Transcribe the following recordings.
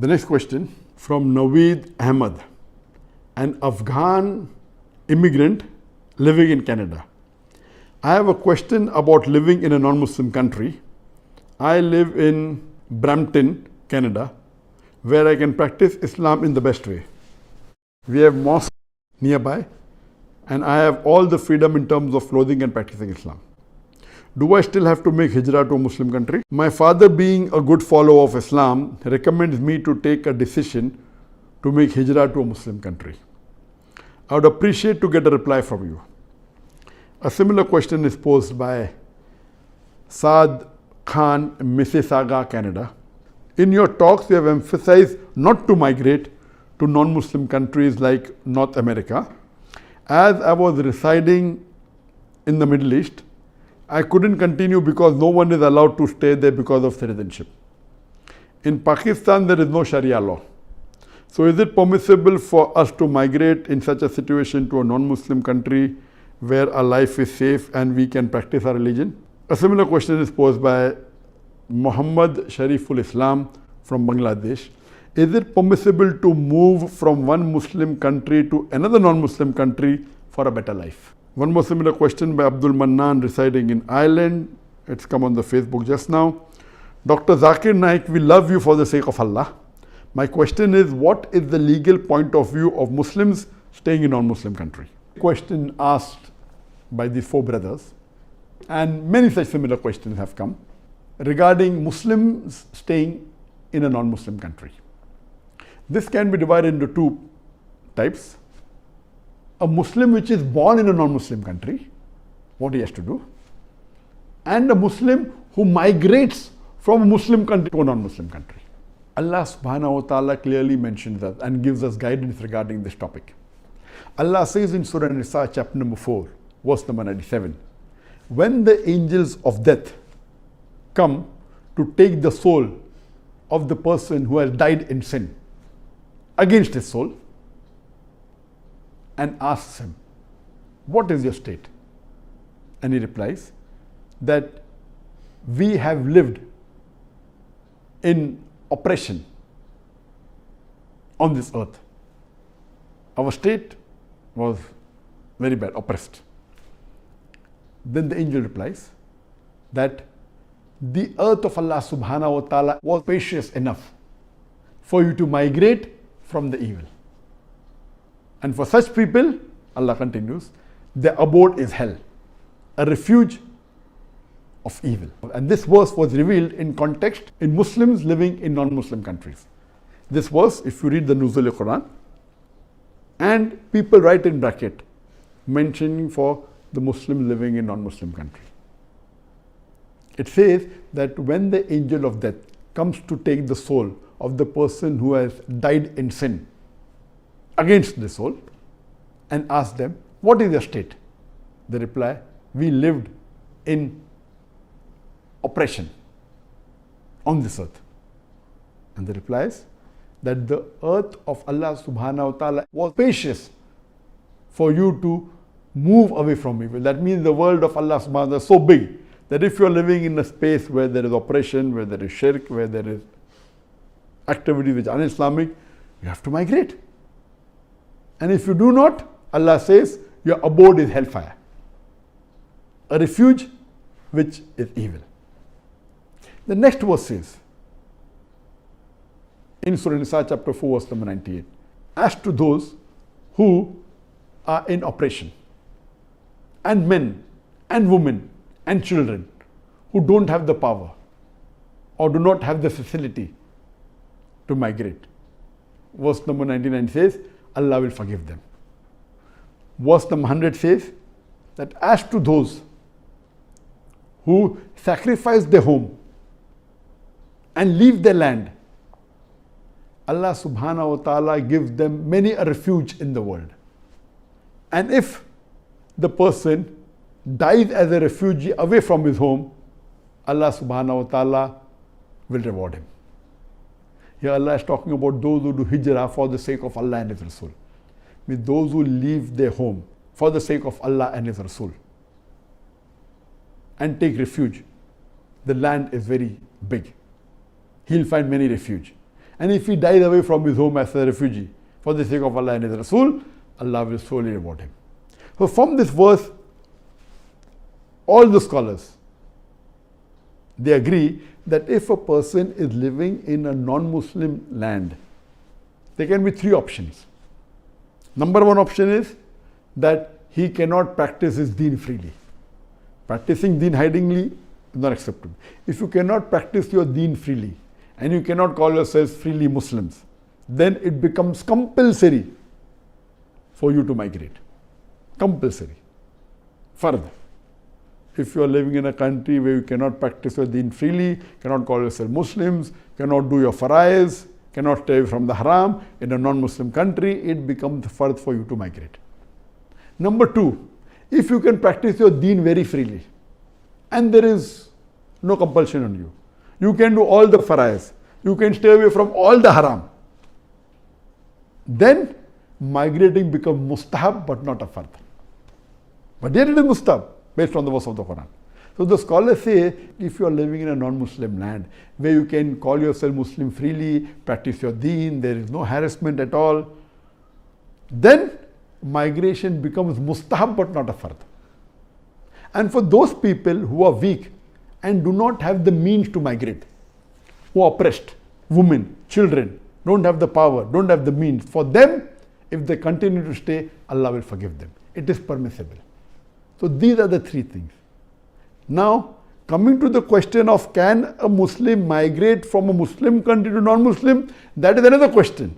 The next question from Naveed Ahmed, an Afghan immigrant living in Canada. I have a question about living in a non-Muslim country. I live in Brampton, Canada, where I can practice Islam in the best way. We have mosques nearby, and I have all the freedom in terms of clothing and practicing Islam. Do I still have to make hijrah to a Muslim country? My father, being a good follower of Islam, recommends me to take a decision to make hijrah to a Muslim country. I would appreciate to get a reply from you. A similar question is posed by Saad Khan, Mississauga, Canada. In your talks, you have emphasized not to migrate to non-Muslim countries like North America. As I was residing in the Middle East, I couldn't continue because no one is allowed to stay there because of citizenship. In Pakistan, there is no Sharia law. So is it permissible for us to migrate in such a situation to a non-Muslim country where our life is safe and we can practice our religion? A similar question is posed by Muhammad Shariful Islam from Bangladesh. Is it permissible to move from one Muslim country to another non-Muslim country for a better life? One more similar question by Abdul Mannan residing in Ireland. It's come on the Facebook just now. Dr. Zakir Naik, we love you for the sake of Allah. My question is, what is the legal point of view of Muslims staying in non-Muslim country? Question asked by these four brothers, and many such similar questions have come regarding Muslims staying in a non-Muslim country. This can be divided into two types. A Muslim which is born in a non-Muslim country, what he has to do, and a Muslim who migrates from a Muslim country to a non-Muslim country. Allah subhanahu wa ta'ala clearly mentions that and gives us guidance regarding this topic. Allah says in Surah Nisa chapter number 4, verse number 97, when the angels of death come to take the soul of the person who has died in sin against his soul, and asks him, what is your state? And he replies that we have lived in oppression on this earth. Our state was very bad, oppressed. Then the angel replies that the earth of Allah subhanahu wa ta'ala was spacious enough for you to migrate from the evil. And for such people, Allah continues, their abode is hell, a refuge of evil. And this verse was revealed in context in Muslims living in non-Muslim countries. This verse, if you read the Nuzul Quran, and people write in bracket, mentioning for the Muslim living in non-Muslim country. It says that when the angel of death comes to take the soul of the person who has died in sin against the soul and ask them, what is your state? They reply, we lived in oppression on this earth. And the reply is that the earth of Allah subhanahu wa ta'ala was spacious for you to move away from evil. That means the world of Allah subhanahu wa ta'ala is so big that if you are living in a space where there is oppression, where there is shirk, where there is activity which is un-Islamic, you have to migrate. And if you do not, Allah says, your abode is hellfire, a refuge which is evil. The next verse says, in Surah Nisa chapter 4 verse number 98, as to those who are in oppression, and men and women and children who don't have the power or do not have the facility to migrate, verse number 99 says, Allah will forgive them. Verse number 100 says that as to those who sacrifice their home and leave their land, Allah subhanahu wa ta'ala gives them many a refuge in the world. And if the person dies as a refugee away from his home, Allah subhanahu wa ta'ala will reward him. Here Allah is talking about those who do hijrah for the sake of Allah and His Rasul. Means those who leave their home for the sake of Allah and His Rasul and take refuge. The land is very big. He'll find many refuge. And if he dies away from his home as a refugee, for the sake of Allah and His Rasul, Allah will surely reward him. So from this verse, all the scholars, they agree that if a person is living in a non-Muslim land, there can be three options. Number one option is that he cannot practice his deen freely. Practicing deen hidingly is not acceptable. If you cannot practice your deen freely and you cannot call yourselves freely Muslims, then it becomes compulsory for you to migrate. Compulsory. Further, if you are living in a country where you cannot practice your deen freely, cannot call yourself Muslims, cannot do your faraiz, cannot stay away from the haram in a non-Muslim country, it becomes fard for you to migrate. Number two, if you can practice your deen very freely and there is no compulsion on you, you can do all the faraiz, you can stay away from all the haram, then migrating becomes mustahab but not a fard. But yet it is mustahab based on the verse of the Quran. So the scholars say, if you are living in a non-Muslim land where you can call yourself Muslim freely, practice your deen, there is no harassment at all, then migration becomes mustahab but not a fard. And for those people who are weak and do not have the means to migrate, who are oppressed, women, children, don't have the power, don't have the means, for them, if they continue to stay, Allah will forgive them. It is permissible. So these are the three things. Now, coming to the question of can a Muslim migrate from a Muslim country to non-Muslim, that is another question.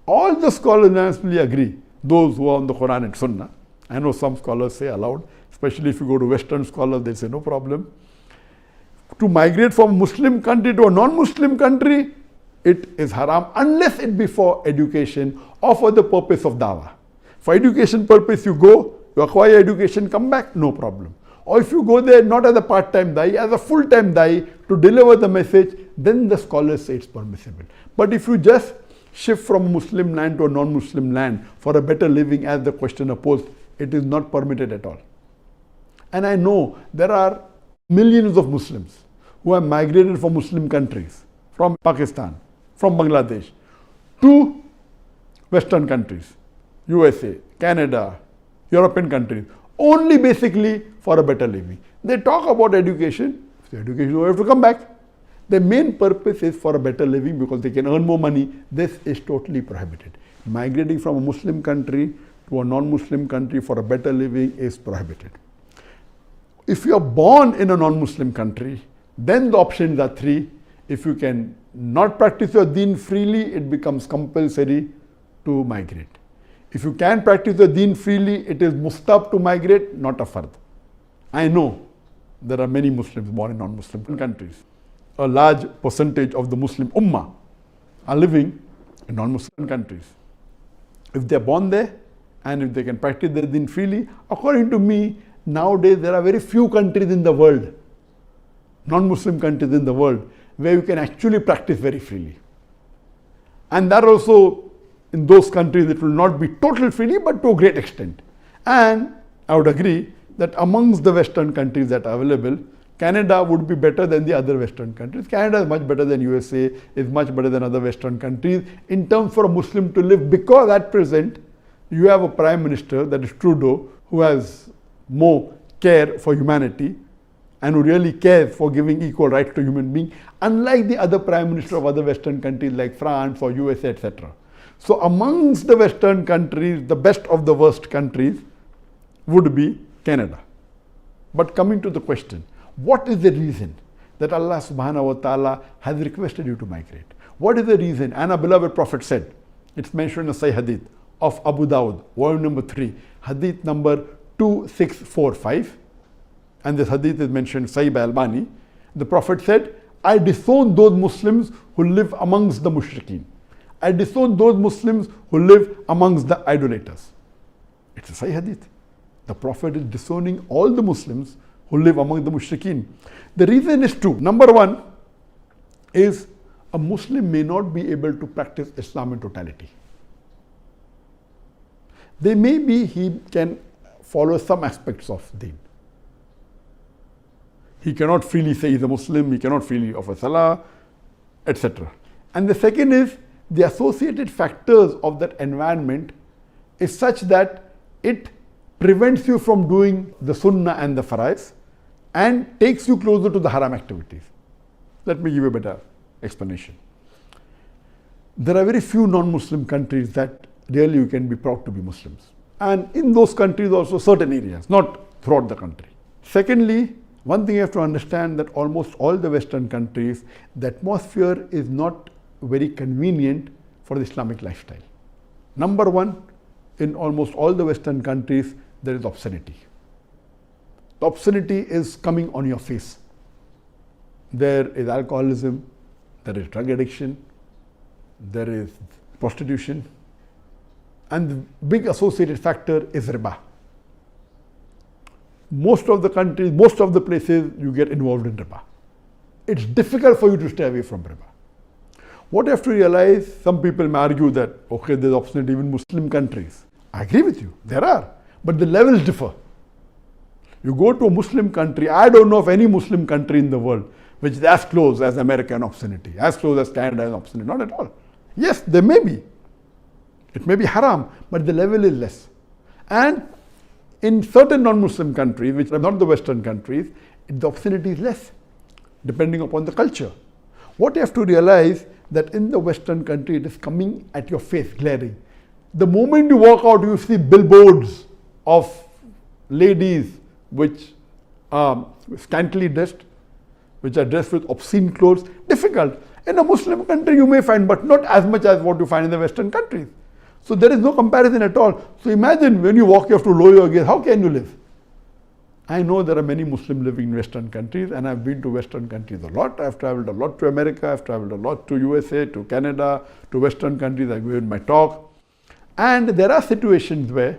All the scholars unanimously agree, those who are on the Quran and Sunnah. I know some scholars say aloud, especially if you go to Western scholars, they say no problem. To migrate from a Muslim country to a non-Muslim country, it is haram unless it be for education or for the purpose of dawah. For education purpose you go, you acquire education, come back, no problem. Or if you go there not as a part-time da'i, as a full-time da'i to deliver the message, then the scholars say it's permissible. But if you just shift from Muslim land to a non-Muslim land for a better living as the questioner posed, it is not permitted at all. And I know there are millions of Muslims who have migrated from Muslim countries, from Pakistan, from Bangladesh, to Western countries, USA, Canada, European countries, only basically for a better living. They talk about education, if the education you have to come back. The main purpose is for a better living because they can earn more money. This is totally prohibited. Migrating from a Muslim country to a non-Muslim country for a better living is prohibited. If you are born in a non-Muslim country, then the options are three. If you can not practice your deen freely, it becomes compulsory to migrate. If you can practice the deen freely, it is mustahab to migrate, not a fard. I know there are many Muslims born in non-Muslim countries. A large percentage of the Muslim ummah are living in non-Muslim countries. If they are born there and if they can practice their deen freely, according to me, nowadays there are very few countries in the world, non-Muslim countries in the world, where you can actually practice very freely. And that also, in those countries, it will not be total freely, but to a great extent. And I would agree that amongst the Western countries that are available, Canada would be better than the other Western countries. Canada is much better than USA, is much better than other Western countries in terms for a Muslim to live, because at present, you have a Prime Minister, that is Trudeau, who has more care for humanity and who really cares for giving equal rights to human beings, unlike the other Prime Minister of other Western countries like France or USA, etc. So amongst the Western countries, the best of the worst countries would be Canada. But coming to the question, what is the reason that Allah subhanahu wa ta'ala has requested you to migrate? What is the reason? And our beloved Prophet said, it's mentioned in a Sahih Hadith of Abu Dawud, volume number 3, Hadith number 2645. And this Hadith is mentioned Sahih by Albani. The Prophet said, I disown those Muslims who live amongst the mushrikeen. I disown those Muslims who live amongst the idolaters. It's a Sahih Hadith. The Prophet is disowning all the Muslims who live among the mushrikeen. The reason is two. Number one is a Muslim may not be able to practice Islam in totality. They may be, he can follow some aspects of deen. He cannot freely say he's a Muslim, he cannot freely offer salah, etc. And the second is the associated factors of that environment is such that it prevents you from doing the sunnah and the faraiz and takes you closer to the haram activities. Let me give you a better explanation. There are very few non-Muslim countries that really you can be proud to be Muslims. And in those countries also certain areas, not throughout the country. Secondly, one thing you have to understand that almost all the Western countries, the atmosphere is not very convenient for the Islamic lifestyle. Number one, in almost all the Western countries, there is obscenity. The obscenity is coming on your face. There is alcoholism, there is drug addiction, there is prostitution, and the big associated factor is riba. Most of the countries, most of the places you get involved in riba. It's difficult for you to stay away from riba. What you have to realize, some people may argue that, okay, there's obscenity even in Muslim countries. I agree with you, there are, but the levels differ. You go to a Muslim country, I don't know of any Muslim country in the world which is as close as American obscenity, as close as Canada is obscenity, not at all. Yes, there may be. It may be haram, but the level is less. And in certain non-Muslim countries, which are not the Western countries, the obscenity is less, depending upon the culture. What you have to realize that in the Western country, it is coming at your face, glaring. The moment you walk out, you see billboards of ladies which are scantily dressed, which are dressed with obscene clothes. Difficult. In a Muslim country you may find, but not as much as what you find in the Western countries. So there is no comparison at all. So imagine when you walk, you have to lower your gaze. How can you live? I know there are many Muslims living in Western countries, and I've been to Western countries a lot. I've traveled a lot to America, I've traveled a lot to USA, to Canada, to Western countries. I go in my talk. And there are situations where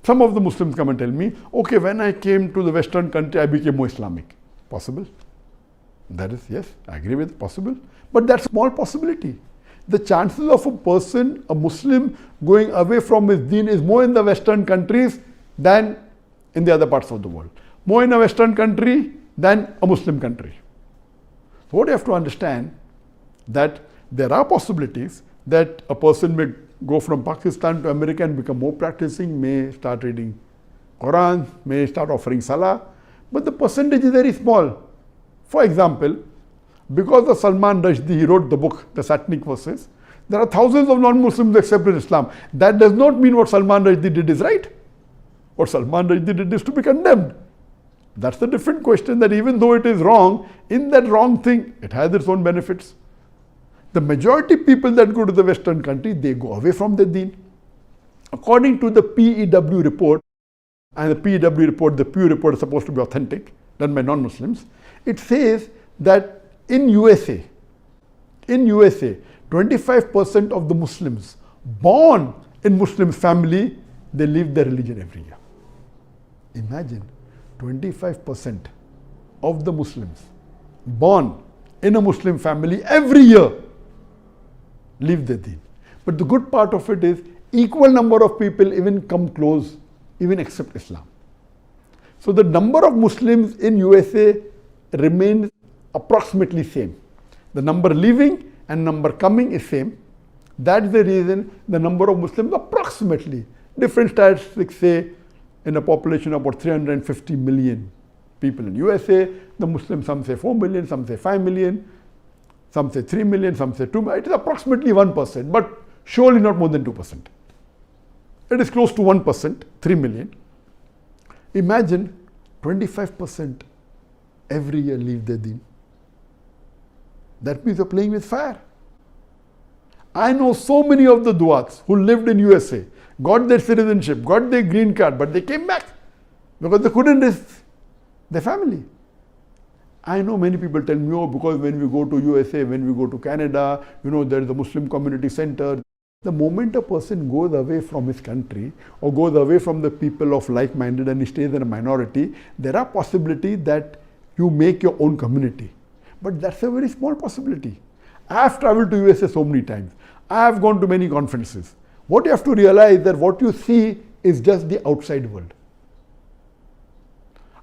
some of the Muslims come and tell me, okay, when I came to the Western country, I became more Islamic. Possible? That is, yes, I agree with, possible. But that's a small possibility. The chances of a person, a Muslim, going away from his deen is more in the Western countries than in the other parts of the world. More in a Western country than a Muslim country. So what you have to understand, that there are possibilities that a person may go from Pakistan to America and become more practicing, may start reading Quran, may start offering Salah, but the percentage is very small. For example, because of Salman Rushdie, he wrote the book, The Satanic Verses, there are thousands of non-Muslims accepted Islam. That does not mean what Salman Rushdie did is right. What Salman Rushdie did is to be condemned. That's the different question, that even though it is wrong, in that wrong thing, it has its own benefits. The majority people that go to the Western country, they go away from the deen. According to the PEW report, and the PEW report, the Pew report is supposed to be authentic, done by non-Muslims, it says that in USA, 25% of the Muslims born in Muslim family, they leave their religion every year. Imagine, 25% of the Muslims born in a Muslim family every year leave their deen. But the good part of it is equal number of people even come close, even accept Islam. So the number of Muslims in USA remains approximately same. The number leaving and number coming is same. That's the reason the number of Muslims approximately, different statistics say in a population of about 350 million people in USA, the Muslims, some say 4 million, some say 5 million, some say 3 million, some say 2 million. It is approximately 1%, but surely not more than 2%. It is close to 1%, 3 million. Imagine 25% every year leave their deen. That means you're playing with fire. I know so many of the duats who lived in USA, got their citizenship, got their green card, but they came back because they couldn't risk their family. I know many people tell me, oh, because when we go to USA, when we go to Canada, there is a Muslim community center. The moment a person goes away from his country or goes away from the people of like-minded and he stays in a minority, there are possibilities that you make your own community. But that's a very small possibility. I have traveled to USA so many times. I have gone to many conferences. What you have to realize that what you see is just the outside world.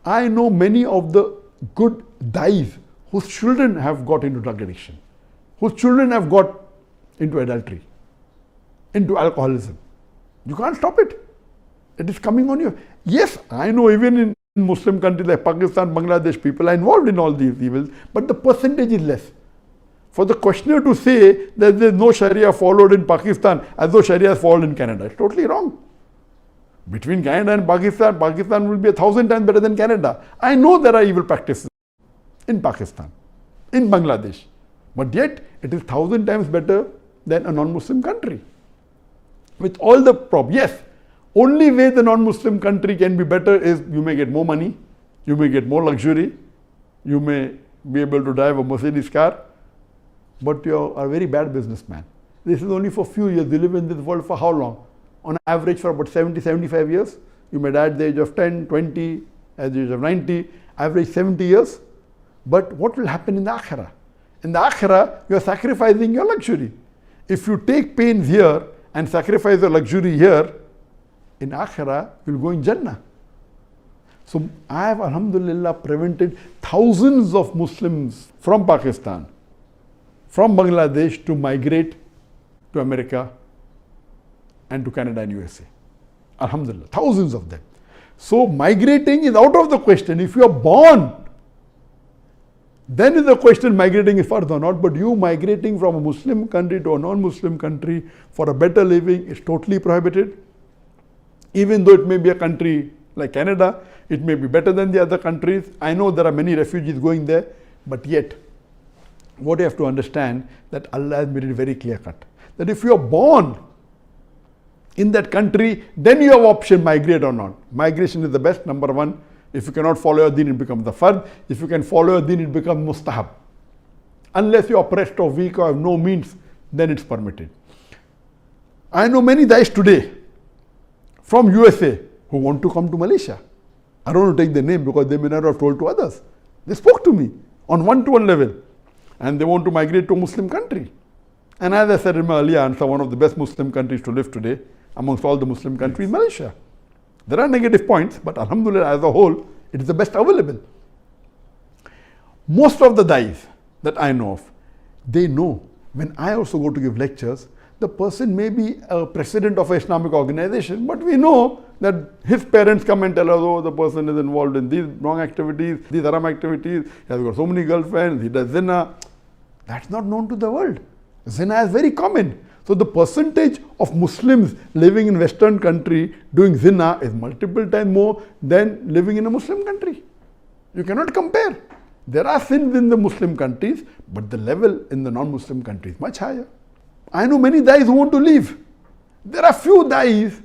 I know many of the good dais whose children have got into drug addiction, whose children have got into adultery, into alcoholism. You can't stop it. It is coming on you. Yes, I know even in Muslim countries like Pakistan, Bangladesh, people are involved in all these evils, but the percentage is less. For the questioner to say that there is no Sharia followed in Pakistan as though Sharia is followed in Canada, it's totally wrong. Between Canada and Pakistan, Pakistan will be 1,000 times better than Canada. I know there are evil practices in Pakistan, in Bangladesh, but yet it is 1,000 times better than a non-Muslim country. With all the problems, yes, only way the non-Muslim country can be better is you may get more money, you may get more luxury, you may be able to drive a Mercedes car, but you are a very bad businessman. This is only for few years. You live in this world for how long? On average for about 70, 75 years. You may die at the age of 10, 20, at the age of 90, average 70 years. But what will happen in the Akhirah? In the Akhirah, you are sacrificing your luxury. If you take pains here and sacrifice your luxury here, in Akhirah, you will go in Jannah. So I have, alhamdulillah, prevented thousands of Muslims from Pakistan, from Bangladesh to migrate to America and to Canada and USA. Alhamdulillah, thousands of them. So migrating is out of the question. If you are born, then is the question migrating is further or not. But you migrating from a Muslim country to a non-Muslim country for a better living is totally prohibited. Even though it may be a country like Canada, it may be better than the other countries. I know there are many refugees going there, but yet, what you have to understand that Allah has made it very clear cut. That if you are born in that country, then you have option migrate or not. Migration is the best, number one. If you cannot follow your deen, it becomes the fard. If you can follow your deen, it becomes mustahab. Unless you are oppressed or weak or have no means, then it's permitted. I know many guys today from USA who want to come to Malaysia. I don't want to take their name because they may not have told to others. They spoke to me on one-to-one level and they want to migrate to a Muslim country. And as I said in my earlier answer, one of the best Muslim countries to live today amongst all the Muslim countries, Malaysia. There are negative points, but alhamdulillah, as a whole, it is the best available. Most of the dais that I know of, they know when I also go to give lectures, the person may be a president of an Islamic organization, but we know that his parents come and tell us, oh, the person is involved in these wrong activities, these haram activities, he has got so many girlfriends, he does zina. That's not known to the world. Zina is very common. So the percentage of Muslims living in Western country doing zina is multiple times more than living in a Muslim country. You cannot compare. There are sins in the Muslim countries, but the level in the non-Muslim countries is much higher. I know many dais who want to leave. There are few dais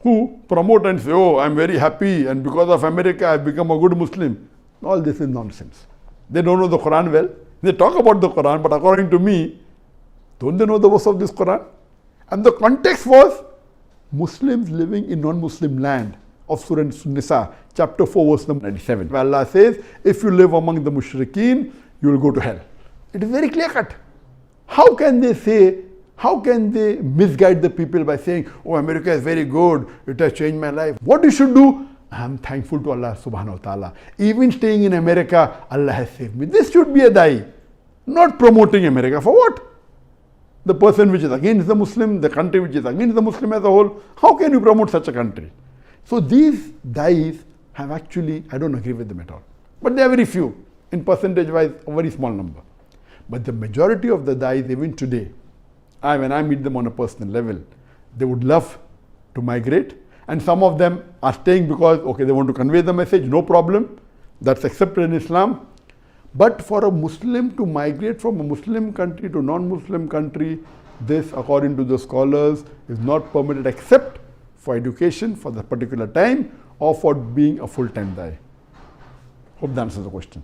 who promote and say, oh, I'm very happy and because of America I've become a good Muslim. All this is nonsense. They don't know the Quran well. They talk about the Quran, but according to me, don't they know the verse of this Quran? And the context was Muslims living in non-Muslim land of Surah Nisa, chapter 4, verse number 97. Where Allah says, if you live among the mushrikeen, you will go to hell. It is very clear cut. How can they say, how can they misguide the people by saying, oh, America is very good, it has changed my life. What you should do? I am thankful to Allah subhanahu wa ta'ala. Even staying in America, Allah has saved me. This should be a dai. Not promoting America. For what? The person which is against the Muslim, the country which is against the Muslim as a whole, how can you promote such a country? So these dais have actually, I don't agree with them at all. But they are very few. In percentage wise, a very small number. But the majority of the dais, even today, when I meet them on a personal level, they would love to migrate. And some of them are staying because, okay, they want to convey the message, no problem. That's accepted in Islam. But for a Muslim to migrate from a Muslim country to non-Muslim country, this, according to the scholars, is not permitted except for education for the particular time or for being a full-time dai. Hope that answers the question.